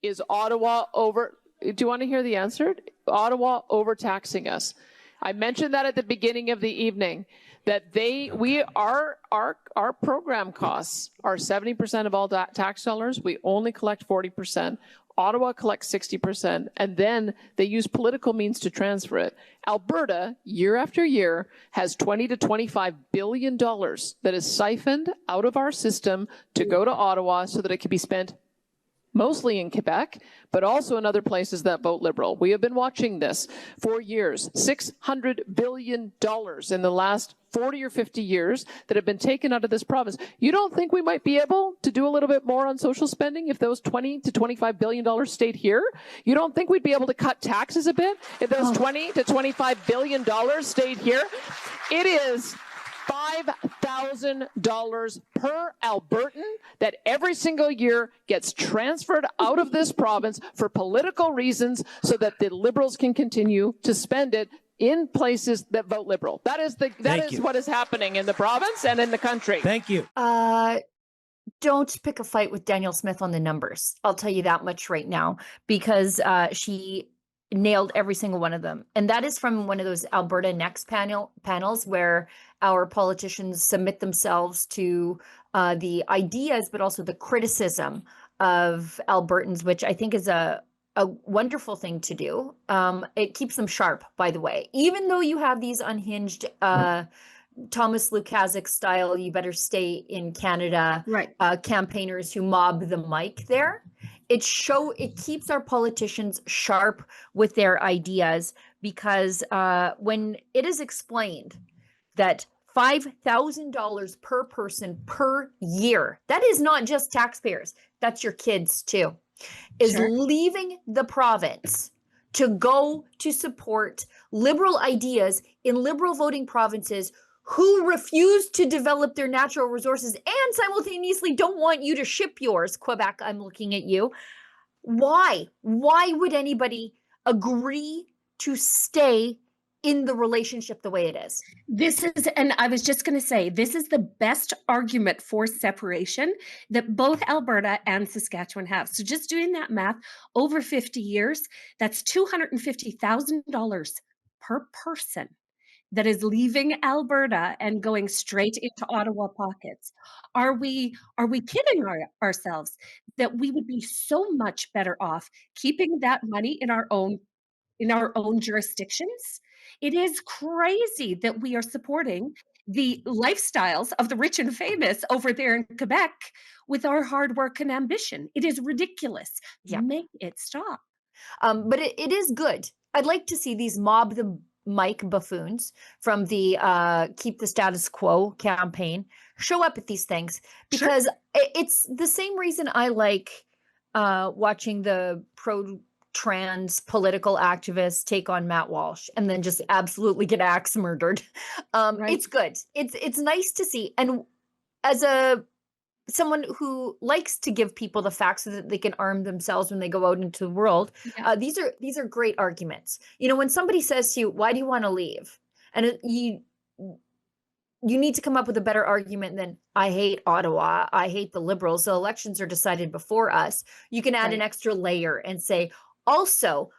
Is Ottawa over? Do you want to hear the answer? Ottawa overtaxing us. I mentioned that at the beginning of the evening, that our program costs are 70% of all tax dollars. We only collect 40%. Ottawa collects 60%, and then they use political means to transfer it. Alberta, year after year, has $20 to $25 billion that is siphoned out of our system to go to Ottawa so that it can be spent mostly in Quebec, but also in other places that vote Liberal. We have been watching this for years. $600 billion in the last 40 or 50 years that have been taken out of this province. You don't think we might be able to do a little bit more on social spending if those $20 to $25 billion stayed here? You don't think we'd be able to cut taxes a bit if those $20 to $25 billion stayed here? It is $5,000 per Albertan that every single year gets transferred out of this province for political reasons so that the Liberals can continue to spend it in places that vote Liberal. That is what is happening in the province and in the country. Thank you. Don't pick a fight with Danielle Smith on the numbers. I'll tell you that much right now, because she nailed every single one of them. And that is from one of those Alberta Next panels where our politicians submit themselves to the ideas, but also the criticism of Albertans, which I think is a wonderful thing to do. It keeps them sharp, by the way. Even though you have these unhinged Thomas Lukasik style, you better stay in Canada, campaigners who mob the mic there. It keeps our politicians sharp with their ideas, because when it is explained that $5,000 per person per year, that is not just taxpayers, that's your kids too, is leaving the province to go to support Liberal ideas in Liberal voting provinces who refuse to develop their natural resources and simultaneously don't want you to ship yours. Quebec, I'm looking at you. Why? Why would anybody agree to stay in the relationship the way it is? And I was just going to say, this is the best argument for separation that both Alberta and Saskatchewan have. So just doing that math, over 50 years, that's $250,000 per person that is leaving Alberta and going straight into Ottawa pockets. Are we kidding ourselves that we would be so much better off keeping that money in our own jurisdictions? It is crazy that we are supporting the lifestyles of the rich and famous over there in Quebec with our hard work and ambition. It is ridiculous. Make it stop. But it is good. I'd like to see these mob the mic buffoons from the Keep the Status Quo campaign show up at these things, because it's the same reason I like watching the pro-trans political activists take on Matt Walsh and then just absolutely get axe murdered. It's good. It's nice to see. And as someone who likes to give people the facts so that they can arm themselves when they go out into the world, these are great arguments. You know, when somebody says to you, why do you want to leave? And you need to come up with a better argument than, I hate Ottawa, I hate the Liberals, the elections are decided before us. You can add an extra layer and say, also,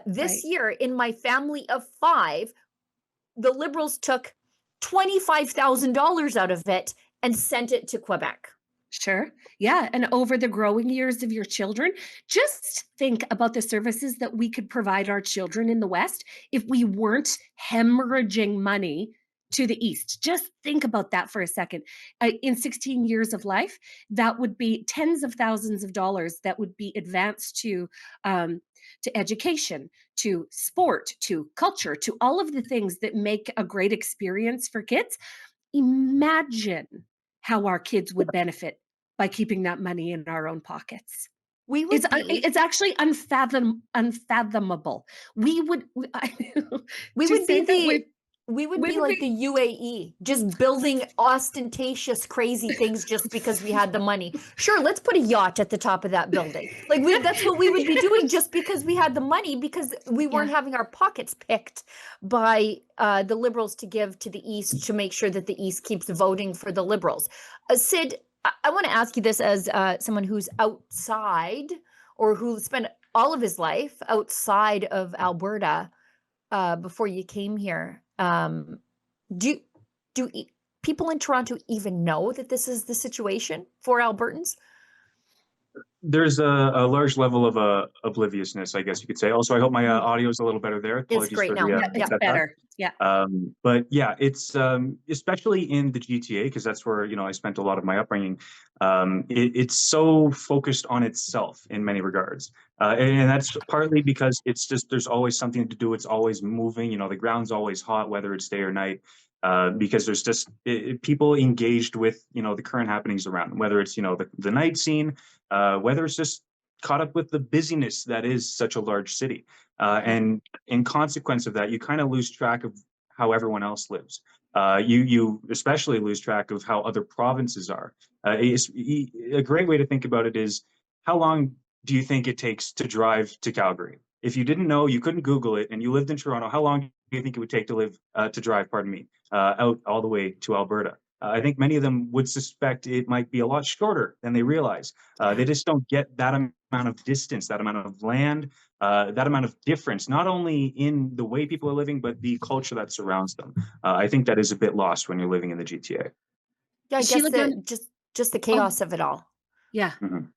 this year in my family of 5, the Liberals took $25,000 out of it and sent it to Quebec. Sure. Yeah. And over the growing years of your children, just think about the services that we could provide our children in the West if we weren't hemorrhaging money to the East. Just think about that for a second. In 16 years of life, that would be tens of thousands of dollars that would be advanced to education, to sport, to culture, to all of the things that make a great experience for kids. Imagine how our kids would benefit by keeping that money in our own pockets. It's actually unfathomable. We would be like the UAE, just building ostentatious, crazy things just because we had the money. Sure, let's put a yacht at the top of that building. That's what we would be doing just because we had the money, because we weren't having our pockets picked by the Liberals to give to the East to make sure that the East keeps voting for the Liberals. Sid, I want to ask you this as someone who's outside or who spent all of his life outside of Alberta before you came here. Do people in Toronto even know that this is the situation for Albertans? There's a large level of obliviousness, I guess you could say. Also, I hope my audio is a little better there. It's Apologies great for now. the Yeah, It's setback. better. Yeah. But yeah, it's especially in the GTA, because that's where, I spent a lot of my upbringing. It's so focused on itself in many regards. And that's partly because it's just, there's always something to do. It's always moving, the ground's always hot, whether it's day or night. Because there's just people engaged with, the current happenings around, whether it's, the night scene, whether it's just caught up with the busyness that is such a large city. And in consequence of that, you kind of lose track of how everyone else lives. You especially lose track of how other provinces are. A great way to think about it is, how long do you think it takes to drive to Calgary? If you didn't know, you couldn't Google it, and you lived in Toronto, how long do you think it would take to drive, out all the way to Alberta? I think many of them would suspect it might be a lot shorter than they realize. They just don't get that amount of distance, that amount of land, that amount of difference, not only in the way people are living, but the culture that surrounds them. I think that is a bit lost when you're living in the GTA. Yeah, I Sheila guess Gunn. just the chaos of it all. Yeah. Mhm.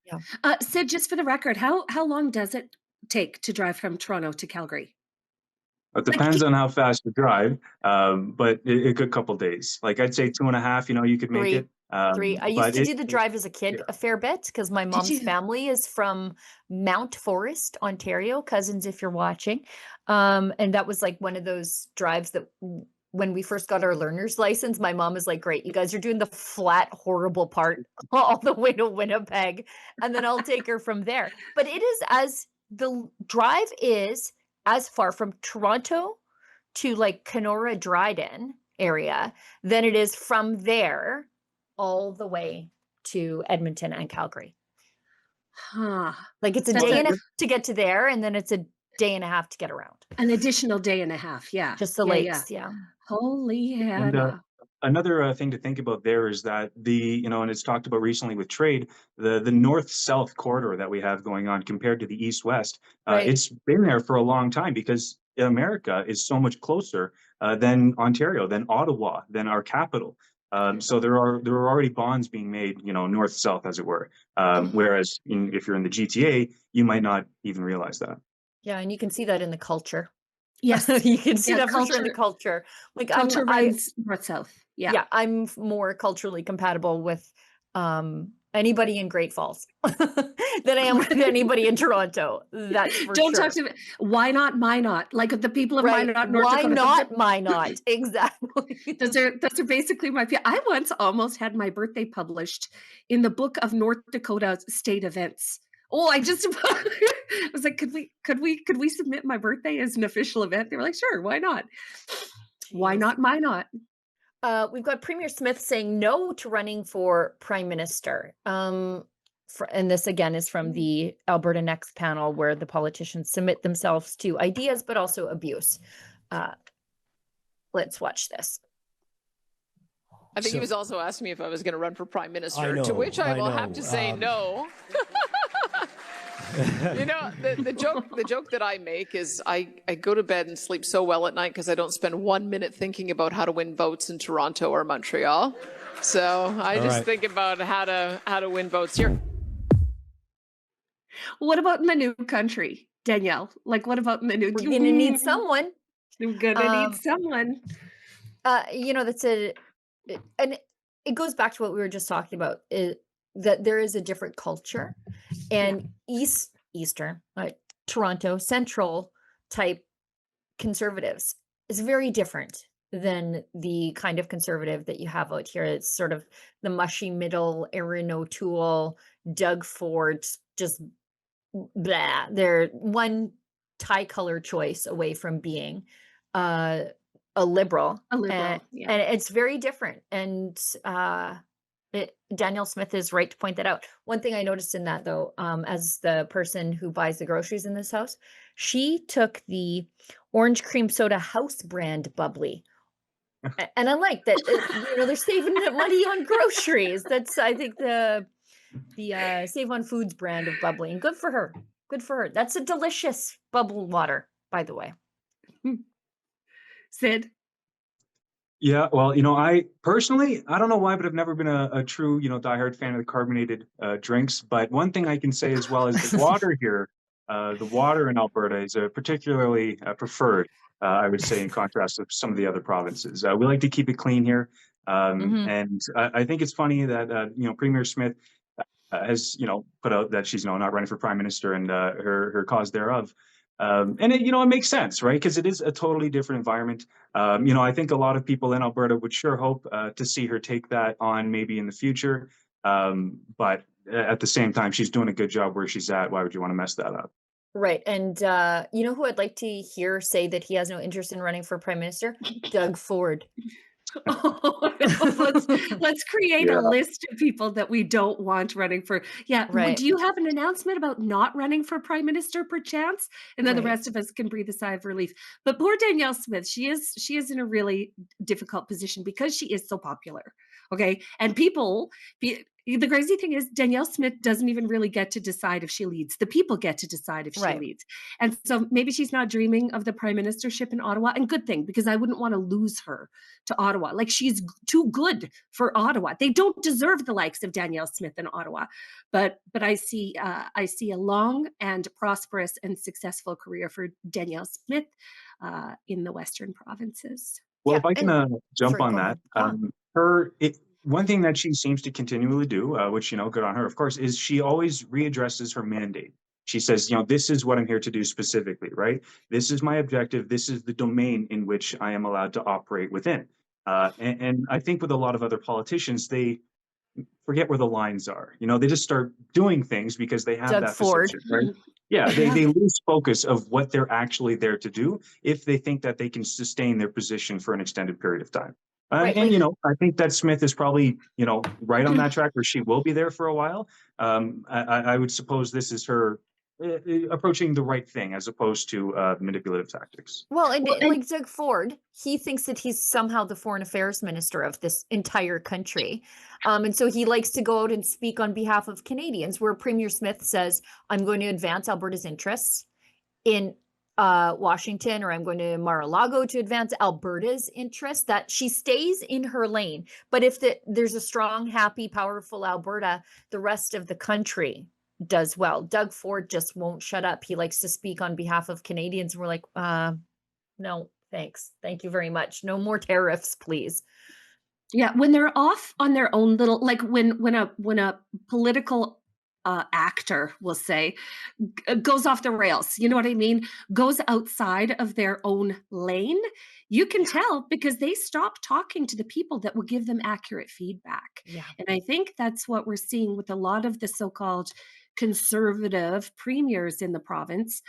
Sid, just for the record, how long does it take to drive from Toronto to Calgary? It depends on how fast you drive, but a good couple days. Like, I'd say 2.5. You could make it. Three. I used But to do the drive as a kid yeah. a fair bit because my mom's you? family is from Mount Forest, Ontario. Cousins, if you're watching. And that was like one of those drives that when we first got our learner's license, my mom was like, great, you guys are doing the flat, horrible part all the way to Winnipeg. And then I'll take her from there. But the drive is as far from Toronto to like Kenora Dryden area than it is from there all the way to Edmonton and Calgary. Huh. Like it's a That's day and a half to get to there, and then it's a day and a half to get around. An additional day and a half. Yeah. Just the Yeah, lakes, yeah. yeah. Holy And Hannah. another thing to think about there is that and it's talked about recently with trade, the north-south corridor that we have going on compared to the east-west, Right. it's been there for a long time because America is so much closer than Ontario, than Ottawa, than our capital. So there are already bonds being made, north-south, as it were. Whereas if you're in the GTA, you might not even realize that. Yeah, and you can see that in the culture. Yes. You can see Yeah, that for sure in the culture. Like Culture runs north-south. Yeah. I'm more culturally compatible with anybody in Great Falls than I am with anybody in Toronto. That's for Don't sure. talk to me. Why not Minot? Like the people of Right. Minot, North Why Dakota. not Minot? Exactly. Those are basically my. I once almost had my birthday published in the book of North Dakota state events. Oh, I was like, could we submit my birthday as an official event? They were like, sure, why not? Why not Minot? We've got Premier Smith saying no to running for prime minister. And this again is from the Alberta Next panel, where the politicians submit themselves to ideas, but also abuse. Let's watch this. I think he was also asking me if I was going to run for prime minister, know, to which I will I have know. to say no. The joke that I make is I go to bed and sleep so well at night because I don't spend 1 minute thinking about how to win votes in Toronto or Montreal. So I just think about how to win votes here. What about in the new country, Danielle? Like, what about in the new? We're going to need someone. We're gonna need someone. And it goes back to what we were just talking about, that there is a different culture, and Eastern, Toronto, central type conservatives is very different than the kind of conservative that you have out here. It's sort of the mushy middle, Erin O'Toole, Doug Ford, just blah. They're one tie color choice away from being a liberal. Yeah. And it's very different. And Danielle Smith is right to point that out. One thing I noticed in that, though, as the person who buys the groceries in this house, she took the orange cream soda house brand bubbly. And I like that, they're saving the money on groceries. That's, I think, the Save on Foods brand of bubbly, and good for her. Good for her. That's a delicious bubble water, by the way. Sid? Yeah, well, I personally, I don't know why, but I've never been a true, diehard fan of the carbonated drinks. But one thing I can say as well is the water here, the water in Alberta is particularly preferred, I would say, in contrast to some of the other provinces. We like to keep it clean here. And I think it's funny that, Premier Smith has, put out that she's, not running for prime minister and her cause thereof. And it makes sense, right? Because it is a totally different environment. I think a lot of people in Alberta would sure hope to see her take that on maybe in the future. But at the same time, she's doing a good job where she's at. Why would you want to mess that up? Right. And you know who I'd like to hear say that he has no interest in running for prime minister? Doug Ford. Oh, no, let's create Yeah. a list of people that we don't want running for. Yeah. Right. Do you have an announcement about not running for prime minister perchance? And then the Right. rest of us can breathe a sigh of relief. But poor Danielle Smith, she is in a really difficult position because she is so popular. Okay. And the crazy thing is Danielle Smith doesn't even really get to decide if she leads. The people get to decide if she Right. leads. And so maybe she's not dreaming of the prime ministership in Ottawa. And good thing, because I wouldn't want to lose her to Ottawa. Like, she's too good for Ottawa. They don't deserve the likes of Danielle Smith in Ottawa. But I see a long and prosperous and successful career for Danielle Smith in the Western provinces. Well, Yeah, if I can jump sorry, on go that, ahead. one thing that she seems to continually do, which, good on her, of course, is she always readdresses her mandate. She says, this is what I'm here to do specifically, right? This is my objective. This is the domain in which I am allowed to operate within. And I think with a lot of other politicians, they forget where the lines are. They just start doing things because they have Doug that Ford. position, right? Yeah, they lose focus of what they're actually there to do if they think that they can sustain their position for an extended period of time. Right, And, like- I think that Smith is probably, right on that track where she will be there for a while. I would suppose this is her approaching the right thing as opposed to manipulative tactics. Well, and Well, and- like Doug Ford, he thinks that he's somehow the foreign affairs minister of this entire country. And so he likes to go out and speak on behalf of Canadians, where Premier Smith says, I'm going to advance Alberta's interests in Washington, or I'm going to Mar-a-Lago to advance Alberta's interests, that she stays in her lane. But if there's a strong, happy, powerful Alberta, the rest of the country does well. Doug Ford just won't shut up. He likes to speak on behalf of Canadians. And we're like, no, thanks. Thank you very much. No more tariffs, please. Yeah, when they're off on their own little, like when a political actor, will say, goes off the rails, you know what I mean? Goes outside of their own lane, you can tell because they stop talking to the people that will give them accurate feedback. Yeah. And I think that's what we're seeing with a lot of the so-called conservative premiers in the province,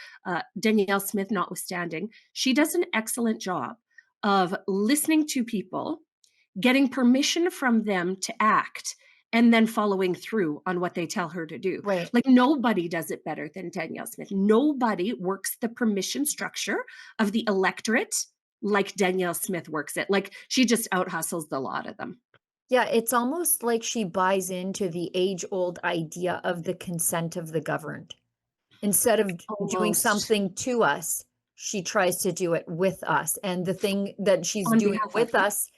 Danielle Smith notwithstanding. She does an excellent job of listening to people, getting permission from them to act, and then following through on what they tell her to do. Right. Like, nobody does it better than Danielle Smith. Nobody works the permission structure of the electorate like Danielle Smith works it. Like, she just out hustles the lot of them. Yeah, it's almost like she buys into the age-old idea of the consent of the governed. Instead of doing Almost. something to us, she tries to do it with us. And the thing that she's On doing behalf of with us. us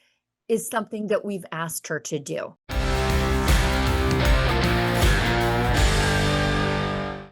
is something that we've asked her to do.